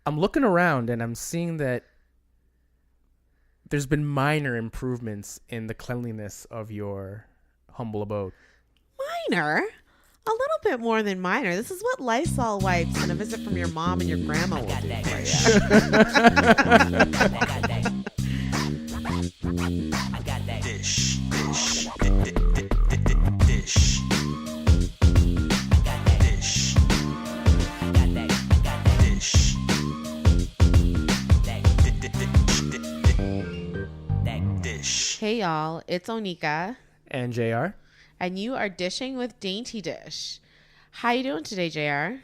I'm looking around and I'm seeing that there's been minor improvements in the cleanliness of your humble abode. Minor? A little bit more than minor. This is what Lysol wipes and a visit from your mom and your grandma will do for you. Dish, dish, dish, dish, dish. Hey y'all, it's Onika. And J.R.? And you are dishing with DaintyDysh. How you doing today, JR?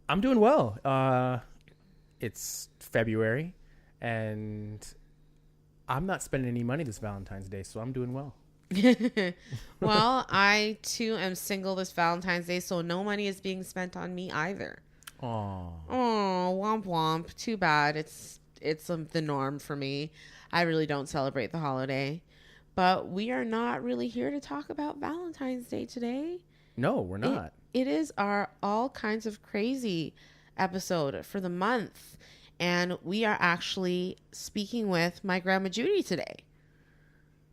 I'm doing well. It's February, and I'm not spending any money this Valentine's Day, so I'm doing well. Well, I too am single this Valentine's Day, so no money is being spent on me either. Aww. Oh, womp womp. Too bad. It's the norm for me. I really don't celebrate the holiday. But we are not really here to talk about Valentine's Day today. No, we're not. It is our all kinds of crazy episode for the month. And we are actually speaking with my Grama Judie today.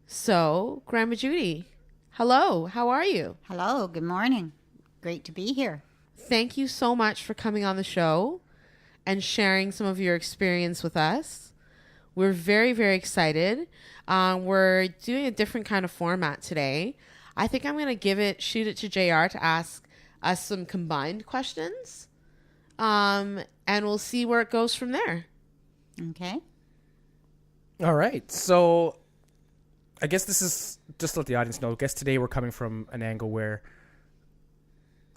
So, Grama Judie, hello. How are you? Hello. Good morning. Great to be here. Thank you so much for coming on the show and sharing some of your experience with us. We're very, very excited. We're doing a different kind of format today. I think I'm going to shoot it to JR to ask us some combined questions. And we'll see where it goes from there. Okay. All right. So I guess this is just to let the audience know. I guess today we're coming from an angle where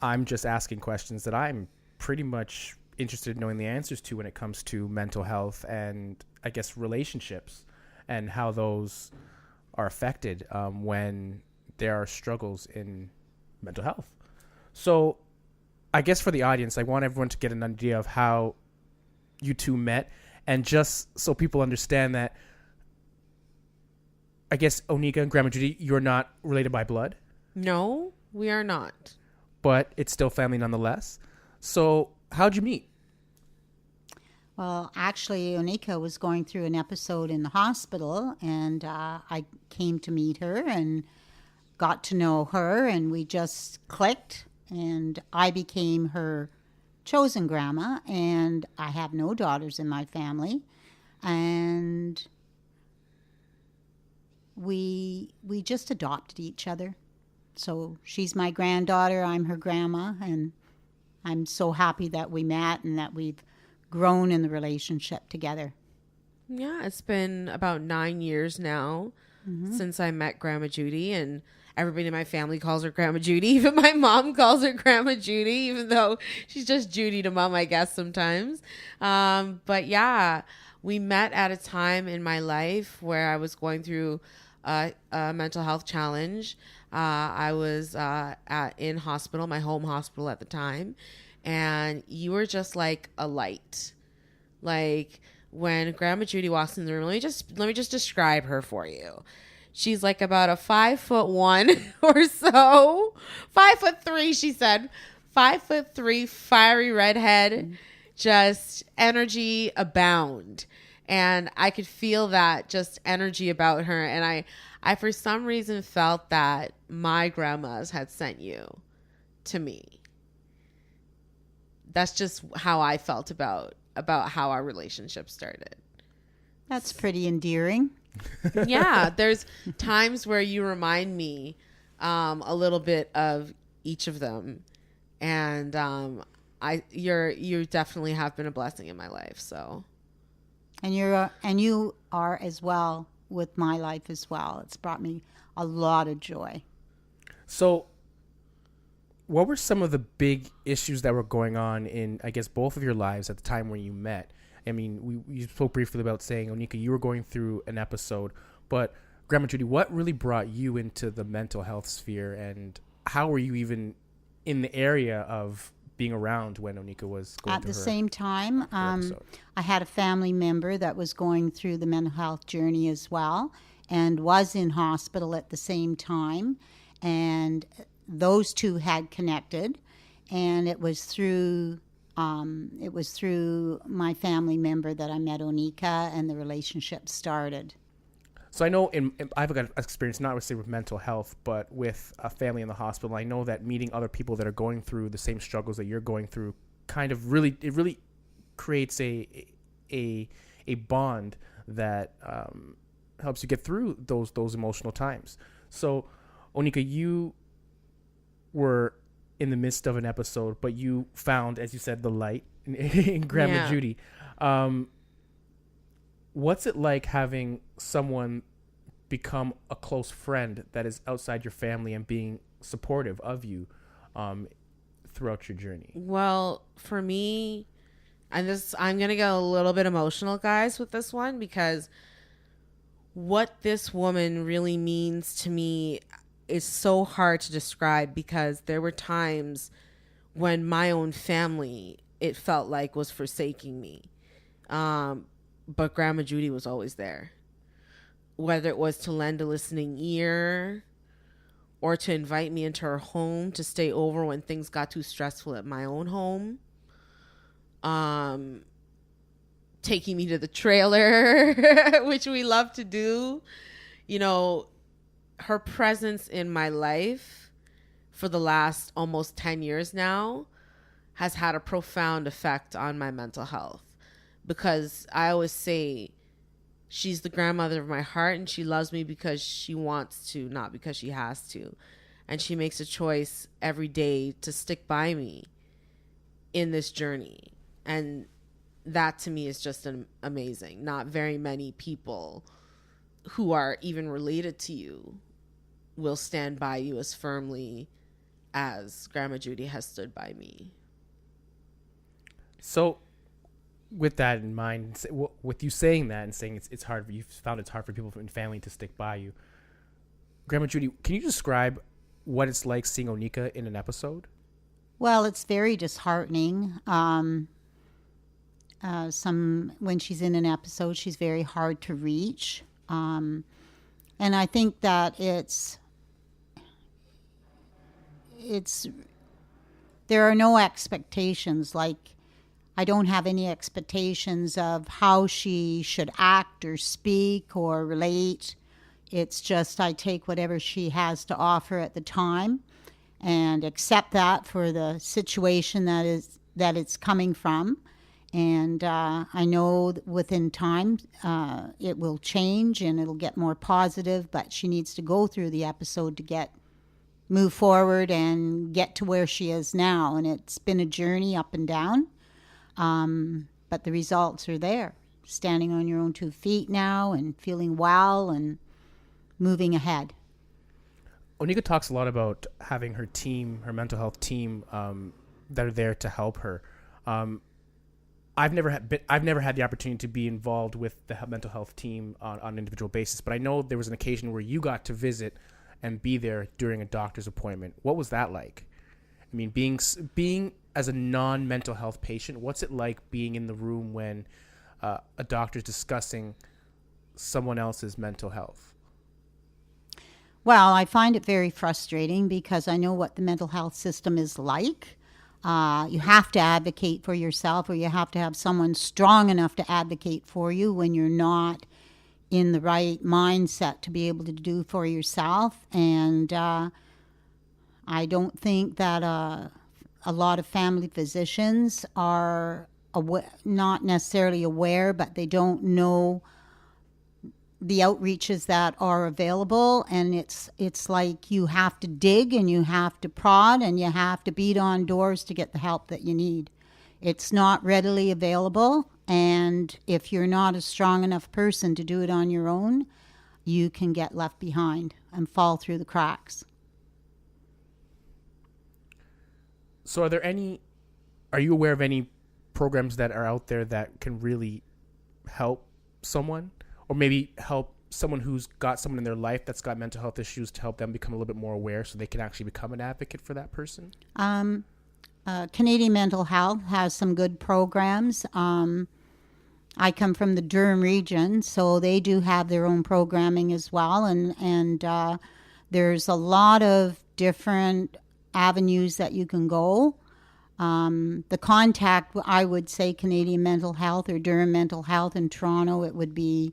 I'm just asking questions that I'm pretty much interested in knowing the answers to when it comes to mental health and I guess relationships and how those are affected when there are struggles in mental health. So I guess for the audience, I want everyone to get an idea of how you two met, and just so people understand that, I guess, Onika and Grama Judie, you're not related by blood. No, we are not. But it's still family nonetheless. So how'd you meet? Well, actually, Onika was going through an episode in the hospital, and I came to meet her and got to know her, and we just clicked, and I became her chosen grandma, and I have no daughters in my family, and we just adopted each other. So she's my granddaughter, I'm her grandma, and I'm so happy that we met and that we've grown in the relationship together. Yeah, it's been about 9 years now since I met Grama Judie, and everybody in my family calls her Grama Judie. Even my mom calls her Grama Judie, even though she's just Judy to mom, I guess, sometimes. But yeah, we met at a time in my life where I was going through a mental health challenge. I was in hospital, my home hospital at the time, and you were just like a light. Like when Grama Judie walks in the room, let me just describe her for you. She's like about a 5'1" or so, 5'3", she said, 5'3", fiery redhead, just energy abound. And I could feel that just energy about her. And I for some reason felt that my grandmas had sent you to me. That's just how I felt about how our relationship started. That's pretty endearing. Yeah, there's times where you remind me a little bit of each of them, and you definitely have been a blessing in my life. So, And you are as well with my life as well. It's brought me a lot of joy. So what were some of the big issues that were going on in, I guess, both of your lives at the time when you met? I mean, you spoke briefly about saying, Onika, you were going through an episode, but Grama Judie, what really brought you into the mental health sphere, and how were you even in the area of being around when Onika was going At through the her same time, episode? I had a family member that was going through the mental health journey as well and was in hospital at the same time. And those two had connected. And it was through It was through my family member that I met Onika, and the relationship started. So I know I've got experience not necessarily with mental health, but with a family in the hospital. I know that meeting other people that are going through the same struggles that you're going through kind of really creates a bond that helps you get through those emotional times. So, Onika, you were in the midst of an episode, but you found, as you said, the light in Grama Judie. What's it like having someone become a close friend that is outside your family and being supportive of you throughout your journey? Well, for me, I'm going to get a little bit emotional, guys, with this one, because what this woman really means to me is so hard to describe, because there were times when my own family, it felt like, was forsaking me. But Grama Judie was always there. Whether it was to lend a listening ear or to invite me into her home to stay over when things got too stressful at my own home. Taking me to the trailer, which we love to do. You know, her presence in my life for the last almost 10 years now has had a profound effect on my mental health. Because I always say she's the grandmother of my heart, and she loves me because she wants to, not because she has to. And she makes a choice every day to stick by me in this journey. And that to me is just amazing. Not very many people who are even related to you will stand by you as firmly as Grama Judie has stood by me. So, with that in mind, with you saying that and saying it's hard, you found it's hard for people in family to stick by you. Grama Judie, can you describe what it's like seeing Onika in an episode? Well, it's very disheartening. When she's in an episode, she's very hard to reach. And I think that there are no expectations. Like, I don't have any expectations of how she should act or speak or relate. It's just I take whatever she has to offer at the time and accept that for the situation that it's coming from. And I know that within time it will change and it'll get more positive, but she needs to go through the episode to move forward and get to where she is now. And it's been a journey up and down. But the results are there. Standing on your own 2 feet now and feeling well and moving ahead. Onika talks a lot about having her team, her mental health team, that are there to help her. I've never had the opportunity to be involved with the mental health team on an individual basis, but I know there was an occasion where you got to visit and be there during a doctor's appointment. What was that like? I mean, being as a non-mental health patient, what's it like being in the room when a doctor's discussing someone else's mental health? Well, I find it very frustrating because I know what the mental health system is like. You have to advocate for yourself, or you have to have someone strong enough to advocate for you when you're not in the right mindset to be able to do for yourself. And I don't think that a lot of family physicians are not necessarily aware, but they don't know the outreaches that are available. And it's like you have to dig and you have to prod and you have to beat on doors to get the help that you need. It's not readily available, and if you're not a strong enough person to do it on your own, you can get left behind and fall through the cracks. So are you aware of any programs that are out there that can really help someone, or maybe help someone who's got someone in their life that's got mental health issues, to help them become a little bit more aware so they can actually become an advocate for that person? Canadian Mental Health has some good programs. I come from the Durham region, so they do have their own programming as well, and there's a lot of different avenues that you can go. The contact, I would say Canadian Mental Health or Durham Mental Health in Toronto, it would be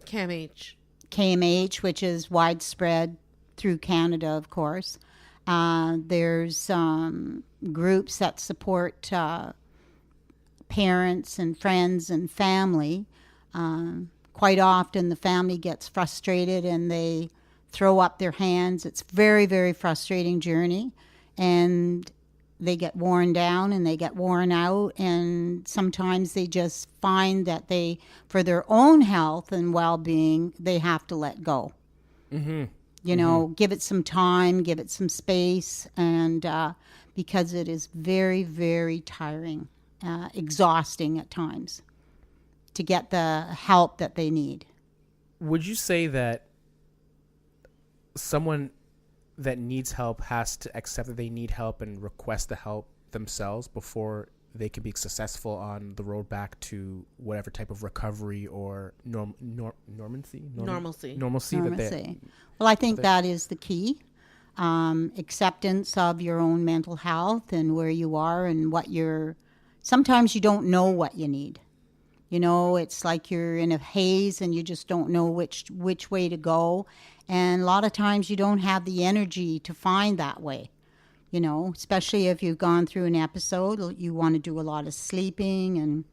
KMH, which is widespread through Canada, of course. There's groups that support parents and friends and family. Quite often the family gets frustrated and they throw up their hands. It's very, very frustrating journey. And they get worn down and they get worn out. And sometimes they just find that for their own health and well-being, they have to let go. Mm-hmm. You know, give it some time, give it some space, and because it is very, very tiring, exhausting at times to get the help that they need. Would you say that someone that needs help has to accept that they need help and request the help themselves before they can be successful on the road back to whatever type of recovery or normalcy? Well, I think that is the key. Acceptance of your own mental health and where you are and sometimes you don't know what you need. You know, it's like you're in a haze and you just don't know which way to go. And a lot of times you don't have the energy to find that way. You know, especially if you've gone through an episode, you want to do a lot of sleeping and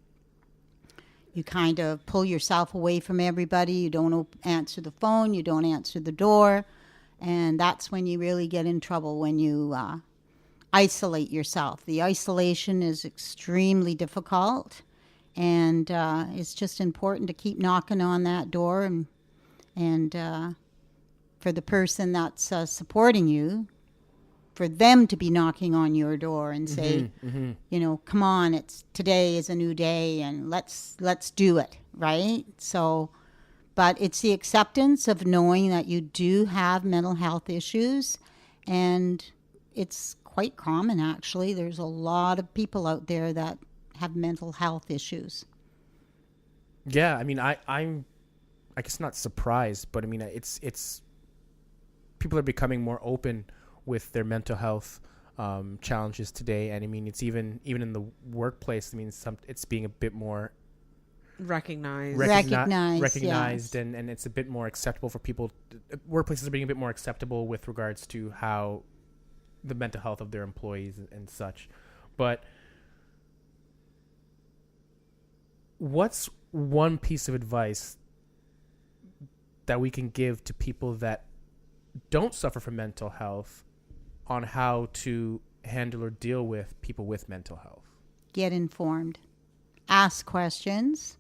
you kind of pull yourself away from everybody. You don't answer the phone. You don't answer the door. And that's when you really get in trouble, when you isolate yourself. The isolation is extremely difficult. And it's just important to keep knocking on that door and for the person that's supporting you, for them to be knocking on your door and say, you know, come on, today is a new day and let's do it, right? So, but it's the acceptance of knowing that you do have mental health issues, and it's quite common actually. There's a lot of people out there that have mental health issues. Yeah, I mean, I'm I guess not surprised, but I mean, it's people are becoming more open with their mental health challenges today, and I mean, it's even in the workplace. I mean, it's being a bit more recognized, yes. and it's a bit more acceptable for people. Workplaces are being a bit more acceptable with regards to how the mental health of their employees and such. But what's one piece of advice that we can give to people that don't suffer from mental health on how to handle or deal with people with mental health? Get informed. Ask questions.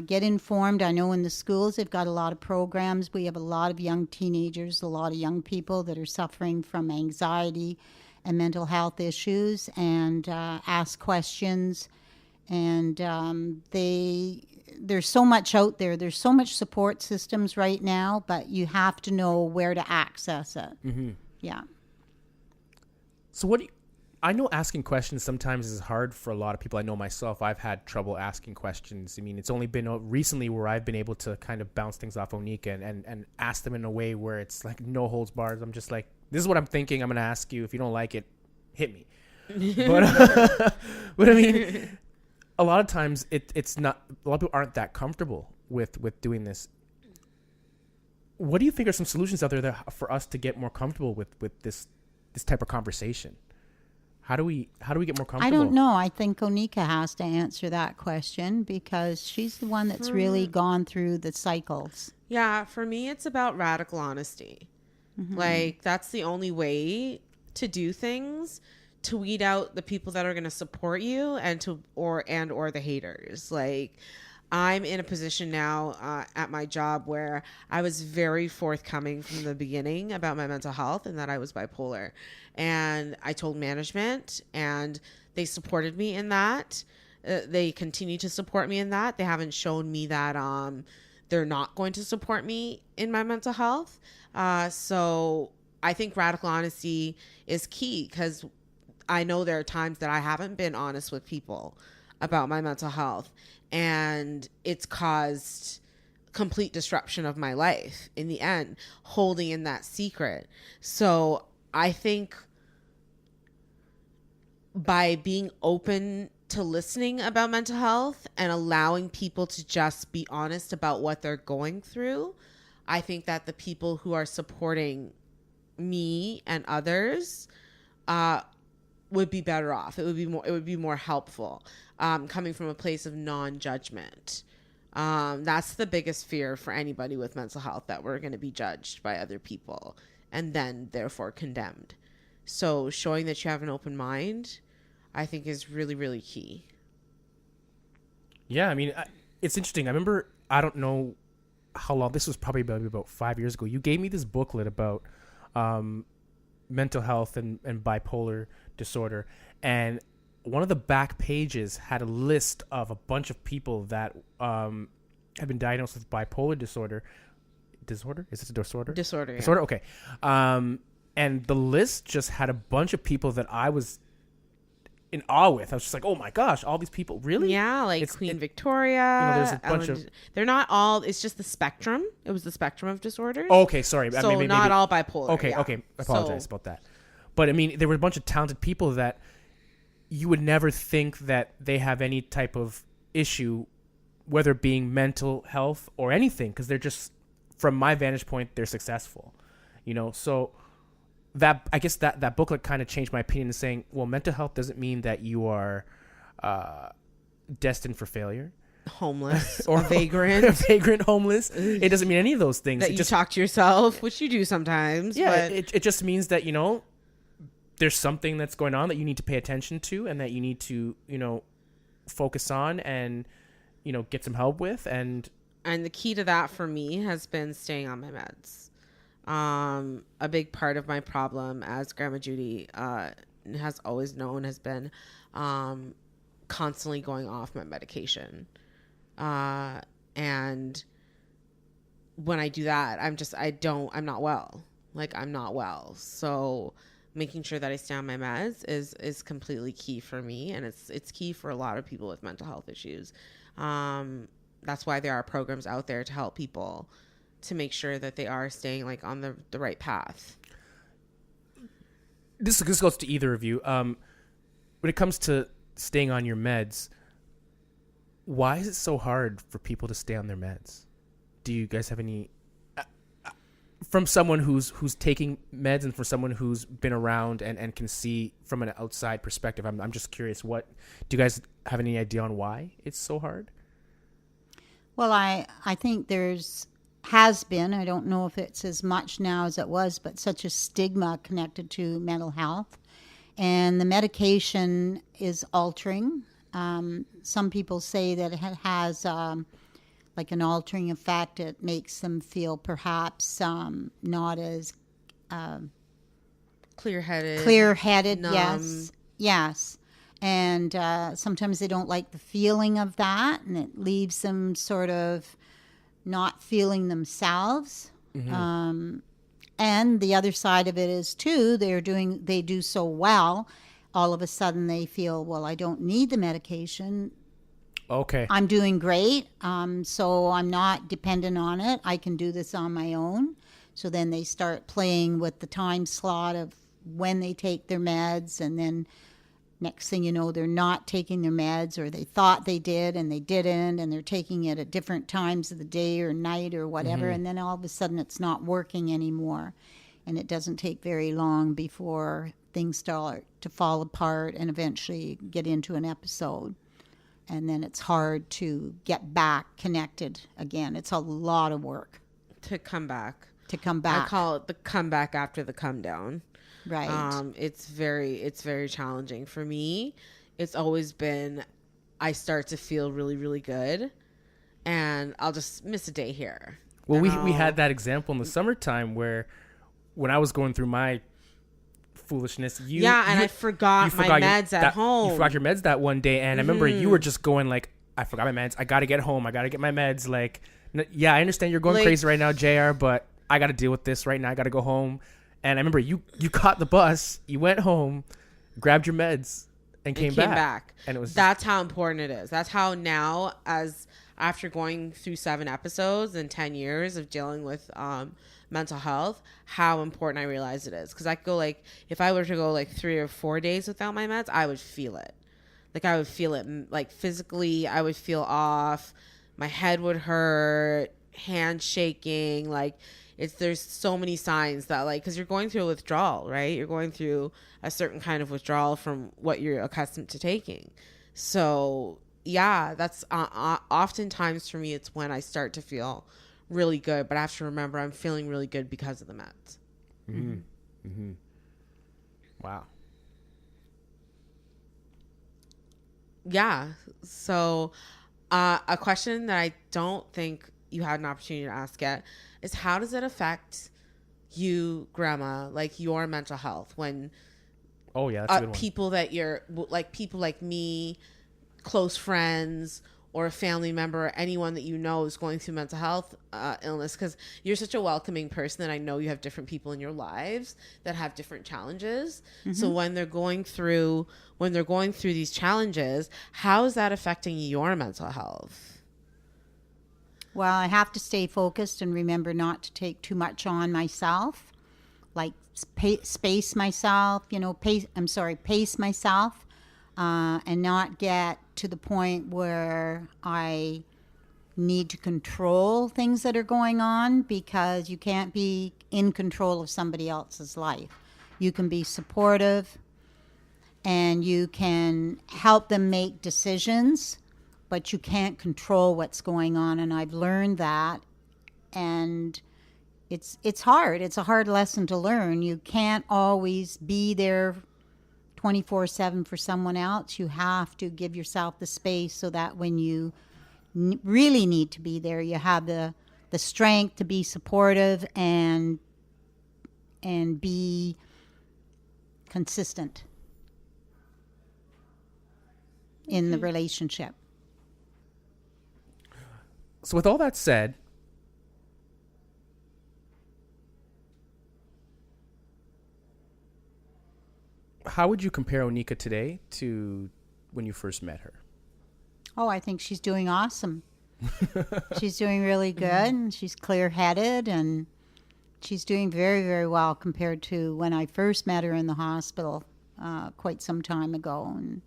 Get informed. I know in the schools they've got a lot of programs. We have a lot of young teenagers, a lot of young people that are suffering from anxiety and mental health issues, and ask questions. And there's so much out there. There's so much support systems right now, but you have to know where to access it. Mm-hmm. Yeah. So I know asking questions sometimes is hard for a lot of people. I know myself, I've had trouble asking questions. I mean, it's only been recently where I've been able to kind of bounce things off Onika and ask them in a way where it's like no holds barred. I'm just like, this is what I'm thinking. I'm going to ask you. If you don't like it, hit me. But I mean, a lot of times it's not, a lot of people aren't that comfortable with doing this. What do you think are some solutions out there for us to get more comfortable with this type of conversation? How do we get more comfortable? I don't know. I think Onika has to answer that question because she's the one that's really gone through the cycles. Yeah, for me, it's about radical honesty. Mm-hmm. Like, that's the only way to do things, to weed out the people that are going to support you and the haters. Like, I'm in a position now at my job where I was very forthcoming from the beginning about my mental health and that I was bipolar. And I told management, and they supported me in that. They continue to support me in that. They haven't shown me that they're not going to support me in my mental health. So I think radical honesty is key, because I know there are times that I haven't been honest with people about my mental health, and it's caused complete disruption of my life in the end, holding in that secret. So I think by being open to listening about mental health and allowing people to just be honest about what they're going through, I think that the people who are supporting me and others would be better off. It would be more helpful, coming from a place of non-judgment. That's the biggest fear for anybody with mental health, that we're going to be judged by other people and then therefore condemned. So showing that you have an open mind, I think, is really, really key. Yeah, I mean, it's interesting. I remember, I don't know how long, this was probably about 5 years ago. You gave me this booklet about mental health and bipolar disorder. And one of the back pages had a list of a bunch of people that have been diagnosed with bipolar disorder. Disorder? Is it a disorder? Disorder, yeah. Disorder, okay. And the list just had a bunch of people that I was in awe with. I was just like, oh my gosh, all these people, really? Yeah, like Queen Victoria. There's a bunch of... They're not all... It's just the spectrum. It was the spectrum of disorders. Oh, okay, sorry. So maybe not all bipolar. Okay, yeah. okay. I apologize about that. But I mean, there were a bunch of talented people that you would never think that they have any type of issue, whether it being mental health or anything, because they're just, from my vantage point, they're successful. So... that, I guess that booklet kind of changed my opinion in saying, well, mental health doesn't mean that you are destined for failure. Homeless or vagrant. Vagrant, homeless. It doesn't mean any of those things. That you talk to yourself, which you do sometimes. Yeah, but it just means that, there's something that's going on that you need to pay attention to and that you need to, focus on and, get some help with. And the key to that for me has been staying on my meds. A big part of my problem, as Grama Judie has always known, has been constantly going off my medication. And when I do that, I'm not well. Like, I'm not well. So making sure that I stay on my meds is completely key for me. And it's key for a lot of people with mental health issues. That's why there are programs out there to help people to make sure that they are staying on the right path. This goes to either of you. When it comes to staying on your meds, why is it so hard for people to stay on their meds? Do you guys have any, from someone who's taking meds and for someone who's been around and can see from an outside perspective? I'm just curious, do you guys have any idea on why it's so hard? Well, I think has been, I don't know if it's as much now as it was, but such a stigma connected to mental health. And the medication is altering. Some people say that it has like an altering effect. It makes them feel perhaps not as clear-headed, numb. Yes. And sometimes they don't like the feeling of that, and it leaves them sort of not feeling themselves. Mm-hmm. And the other side of it is too, they do so well, all of a sudden they feel, well, I don't need the medication. Okay. I'm doing great. So I'm not dependent on it. I can do this on my own. So then they start playing with the time slot of when they take their meds, and then next thing you know, they're not taking their meds, or they thought they did and they didn't, and they're taking it at different times of the day or night or whatever, and then all of a sudden it's not working anymore. And it doesn't take very long before things start to fall apart and eventually get into an episode. And then it's hard to get back connected again. It's a lot of work. To come back. I call it the comeback after the come down. Right. It's very challenging for me. It's always been, I start to feel really, really good, and I'll just miss a day here. Well, we had that example in the summertime where when I was going through my foolishness, I forgot my meds at home. You forgot your meds that one day, and I remember you were just going like, I forgot my meds. I got to get home. I got to get my meds. Like, yeah, I understand you're going crazy right now, JR, but I got to deal with this right now. I got to go home. And I remember you caught the bus, you went home, grabbed your meds, and came came back. And it was that's how important it is. That's how now, as after going through 7 episodes and 10 years of dealing with mental health, how important I realize it is. Because I could go like, if I were to go like 3 or 4 days without my meds, I would feel it. Like I would feel it like physically. I would feel off. My head would hurt, hand shaking. Like there's so many signs that like, because you're going through a withdrawal, right? You're going through a certain kind of withdrawal from what you're accustomed to taking. So yeah, that's oftentimes for me, it's when I start to feel really good, but I have to remember I'm feeling really good because of the meds. Mm-hmm. Mm-hmm. Wow. Yeah. So a question that I don't think you had an opportunity to ask yet is, how does it affect you, Grandma, like your mental health when oh yeah, that's a good one. people that you're like, people like me, close friends, or a family member, or anyone that you know is going through mental health illness, because you're such a welcoming person that I know you have different people in your lives that have different challenges. Mm-hmm. So when they're going through these challenges, how is that affecting your mental health? Well, I have to stay focused and remember not to take too much on myself, like pace myself, pace myself, and not get to the point where I need to control things that are going on, because you can't be in control of somebody else's life. You can be supportive and you can help them make decisions, but you can't control what's going on. And I've learned that, and it's hard. It's a hard lesson to learn. You can't always be there 24/7 for someone else. You have to give yourself the space so that when you really need to be there, you have the strength to be supportive and be consistent in the relationship. So with all that said, how would you compare Onika today to when you first met her? Oh, I think she's doing awesome. She's doing really good, and she's clear-headed, and she's doing very, very well compared to when I first met her in the hospital quite some time ago. And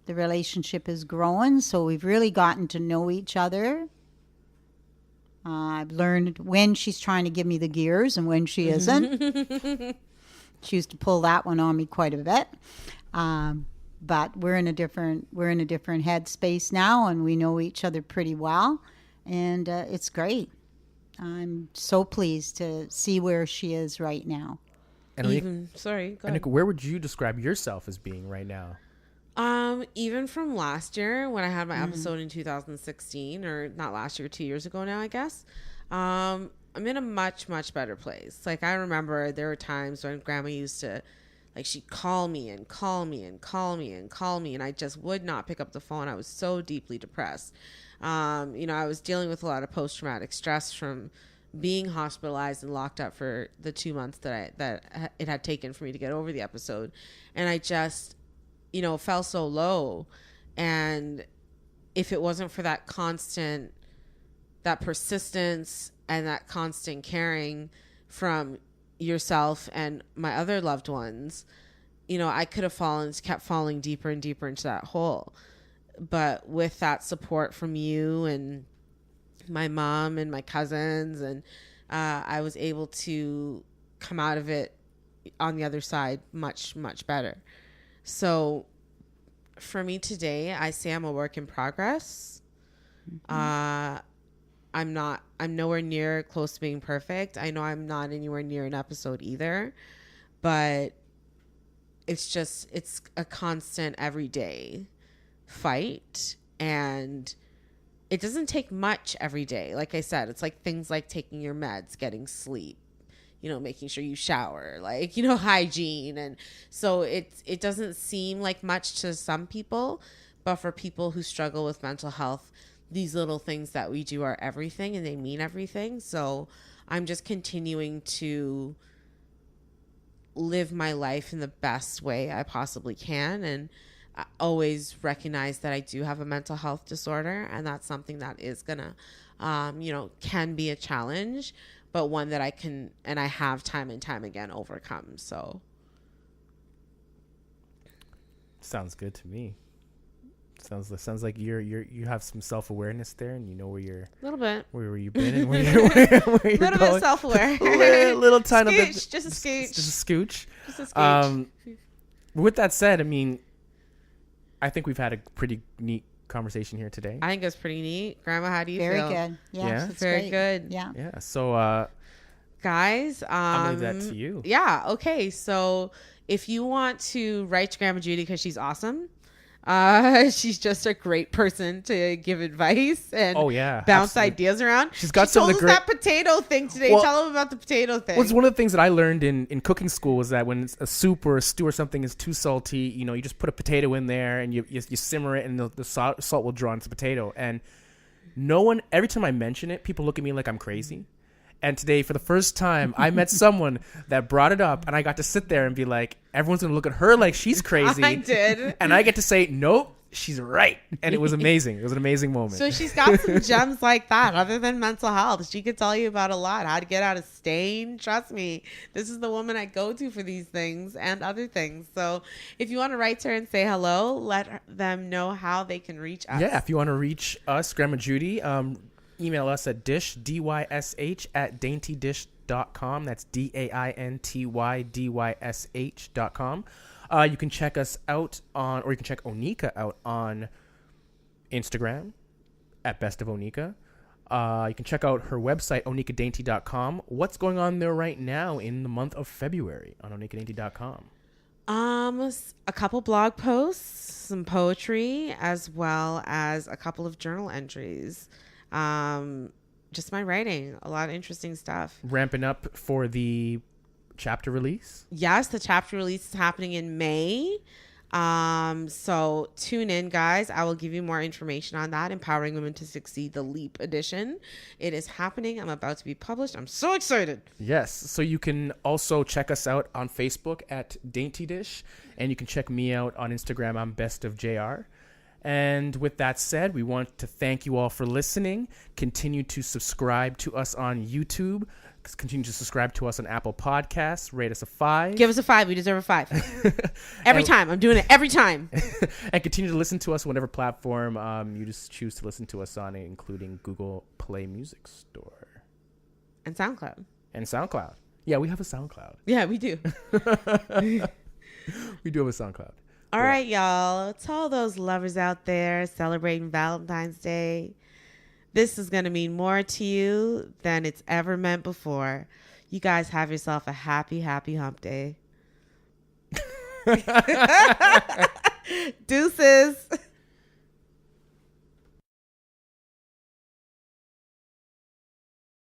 the relationship is growing, so we've really gotten to know each other. I've learned when she's trying to give me the gears and when she isn't. She used to pull that one on me quite a bit. But we're in a different headspace now, and we know each other pretty well, and it's great. I'm so pleased to see where she is right now. And Anika, where would you describe yourself as being right now? Even from last year when I had my episode in 2016, or not last year, 2 years ago now, I guess. I'm in a much, much better place. Like, I remember there were times when Grandma used to, like, she'd call me and call me and call me and call me, and I just would not pick up the phone. I was so deeply depressed. I was dealing with a lot of post-traumatic stress from being hospitalized and locked up for the 2 months that it had taken for me to get over the episode. And I just, fell so low. And if it wasn't for that persistence and that constant caring from yourself and my other loved ones, I could have kept falling deeper and deeper into that hole. But with that support from you and my mom and my cousins, and I was able to come out of it on the other side much, much better. So for me today, I say I'm a work in progress. I'm nowhere near close to being perfect. I know I'm not anywhere near an episode either, but it's a constant everyday fight, and it doesn't take much every day. Like I said, it's like things like taking your meds, getting sleep, making sure you shower, hygiene. And so it doesn't seem like much to some people, but for people who struggle with mental health, these little things that we do are everything, and they mean everything. So I'm just continuing to live my life in the best way I possibly can. And I always recognize that I do have a mental health disorder, and that's something that is gonna, can be a challenge, but one that I can and I have time and time again overcome. So sounds good to me. Sounds like you have some self-awareness there, and you know where you're a little bit, where you've been, and where you're little going. bit self-aware, little tiny scooch, bit, just a scooch, just a scooch. Just a scooch. With that said, I mean, I think we've had a pretty neat conversation here today. I think it's pretty neat. Grandma, how do you Very feel? good. Yes, Yeah? it's Very great. good. Yeah. Yeah. So, Guys, I'm gonna leave that to you. Yeah. Okay. So if you want to write to Grandma Judie, because she's awesome. She's just a great person to give advice and bounce absolutely. Ideas around. She's got some told of the us great that potato thing today. Well, Tell them about the potato thing. Well, it's one of the things that I learned in cooking school was that when a soup or a stew or something is too salty, you just put a potato in there and you simmer it, and the salt will draw into the potato. And every time I mention it, people look at me like I'm crazy. And today, for the first time, I met someone that brought it up, and I got to sit there and be like, everyone's going to look at her like she's crazy. I did. And I get to say, nope, she's right. And it was amazing. It was an amazing moment. So she's got some gems like that. Other than mental health, she could tell you about a lot. How to get out of stain. Trust me, this is the woman I go to for these things and other things. So if you want to write to her and say hello, let them know how they can reach us. Yeah, if you want to reach us, Grandma Judie, email us at dysh, dysh, at DaintyDysh.com. That's DaintyDysh.com. You can check us out or you can check Onika out on Instagram at Best of Onika. You can check out her website, OnikaDainty.com. What's going on there right now in the month of February on OnikaDainty.com? A couple blog posts, some poetry, as well as a couple of journal entries. Just my writing, a lot of interesting stuff. Ramping up for the chapter release. Yes, the chapter release is happening in May. So tune in, guys. I will give you more information on that. Empowering Women to Succeed, the Leap edition. It is happening. I'm about to be published. I'm so excited. Yes. So you can also check us out on Facebook at DaintyDysh, and you can check me out on Instagram. I'm Best of J.R. And with that said, we want to thank you all for listening. Continue to subscribe to us on YouTube. Continue to subscribe to us on Apple Podcasts. Rate us a 5. Give us a 5. We deserve a 5. Every time. I'm doing it every time. And continue to listen to us whatever platform you just choose to listen to us on, including Google Play Music Store. And SoundCloud. Yeah, we have a SoundCloud. Yeah, we do. We do have a SoundCloud. All right, y'all. To all those lovers out there celebrating Valentine's Day, this is going to mean more to you than it's ever meant before. You guys have yourself a happy, happy hump day. Deuces.